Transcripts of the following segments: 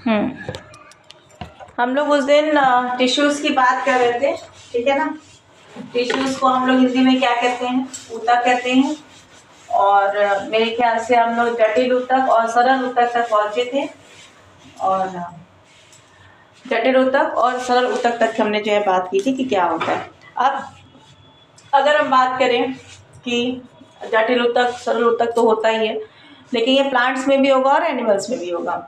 हम लोग उस दिन टिश्यूज़ की बात कर रहे थे, ठीक है ना। टिश्यूज़ को हम लोग हिंदी में क्या कहते हैं? ऊतक कहते हैं। और मेरे ख्याल से हम लोग जटिल ऊतक और सरल ऊतक तक पहुँचे थे, और जटिल ऊतक और सरल ऊतक तक हमने जो है बात की थी कि क्या होता है। अब अगर हम बात करें कि जटिल ऊतक सरल ऊतक तो होता ही है, लेकिन ये प्लांट्स में भी होगा और एनिमल्स में भी होगा,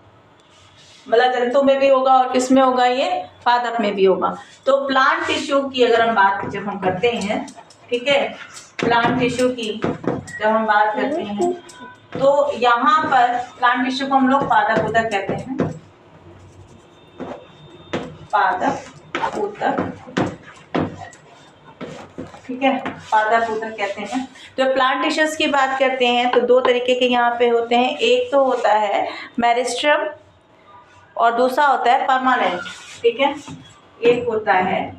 मतलब जंतु में भी होगा और किस में होगा? ये पादप में भी होगा। तो प्लांट टिश्यू की अगर हम बात जब हम करते हैं, ठीक है, प्लांट टिश्यू की जब हम बात करते हैं तो यहाँ पर प्लांट टिश्यू को हम लोग पादप ऊतक कहते हैं। पादप ऊतक, ठीक है, पादप ऊतक कहते हैं। जब प्लांट टिश्यूज की बात करते हैं तो दो तरीके के यहाँ पे होते हैं। एक तो होता है मेरिस्टेम और दूसरा होता है परमानेंट, ठीक है। एक होता है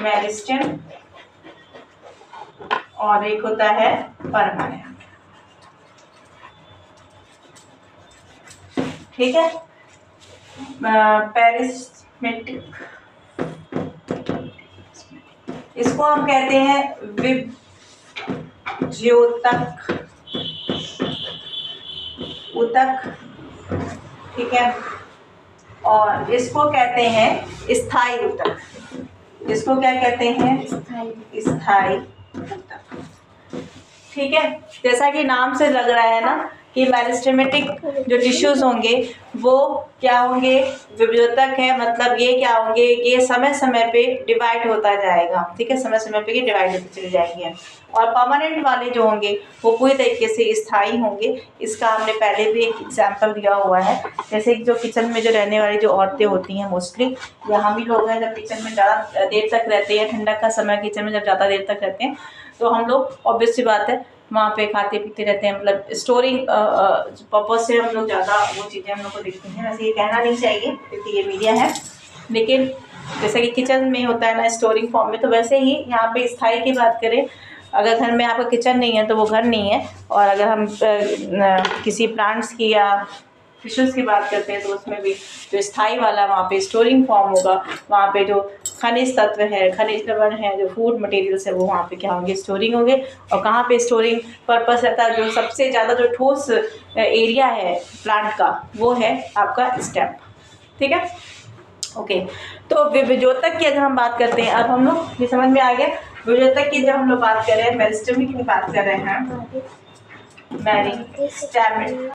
मेरिस्टेम और एक होता है परमानेंट, ठीक है। पेरिस्मेटिक, इसको हम कहते हैं विभज्योतक ऊतक, ठीक है। और इसको कहते हैं स्थायी ऊतक। इसको क्या कहते हैं? स्थायी ऊतक, ठीक है। जैसा कि नाम से लग रहा है ना कि मेरिस्टेमेटिक जो टिश्यूज होंगे वो क्या होंगे? विभज्योतक है, मतलब ये क्या होंगे? ये समय समय पे डिवाइड होता जाएगा, ठीक है, समय समय पे ये डिवाइड होते चले जाएंगे। और परमानेंट वाले जो होंगे वो पूरी तरीके से स्थायी होंगे। इसका हमने पहले भी एक एग्जाम्पल दिया हुआ है। जैसे जो किचन में जो रहने वाली जो औरतें होती हैं मोस्टली, या हम ही लोग हैं, जब किचन में ज़्यादा देर तक रहते हैं, ठंडक का समय किचन में जब ज़्यादा देर तक रहते हैं तो हम लोग ऑब्वियस सी बात है वहाँ पे खाते पीते रहते हैं, मतलब स्टोरिंग पर्पज से हम लोग ज़्यादा वो चीज़ें हम लोग को दिखती हैं। वैसे ये कहना नहीं चाहिए क्योंकि ये मीडिया है, लेकिन जैसे कि किचन में होता है ना स्टोरिंग फॉर्म में, तो वैसे ही यहाँ पे स्थायी की बात करें, अगर घर में आपका किचन नहीं है तो वो घर नहीं है। और अगर हम किसी प्लांट्स की या टिश्यूज़ की बात करते हैं तो उसमें भी जो स्थायी वाला वहाँ पे स्टोरिंग फॉर्म होगा, वहाँ पे जो खनिज तत्व है, खनिज लवण है, जो फूड मटेरियल्स है, वो वहाँ पे क्या होंगे? स्टोरिंग होंगे। और कहाँ पे स्टोरिंग पर्पस रहता है? जो सबसे ज़्यादा जो ठोस एरिया है प्लांट का वो है आपका स्टेम, ठीक है। ओके, तो विभज्योतक की अगर हम बात करते हैं, अब हम लोग ये समझ में आ गया। विभज्योतक की जब हम लोग बात कर रहे हैं, मेरिस्टेम की बात कर रहे हैं, मेरिस्टेम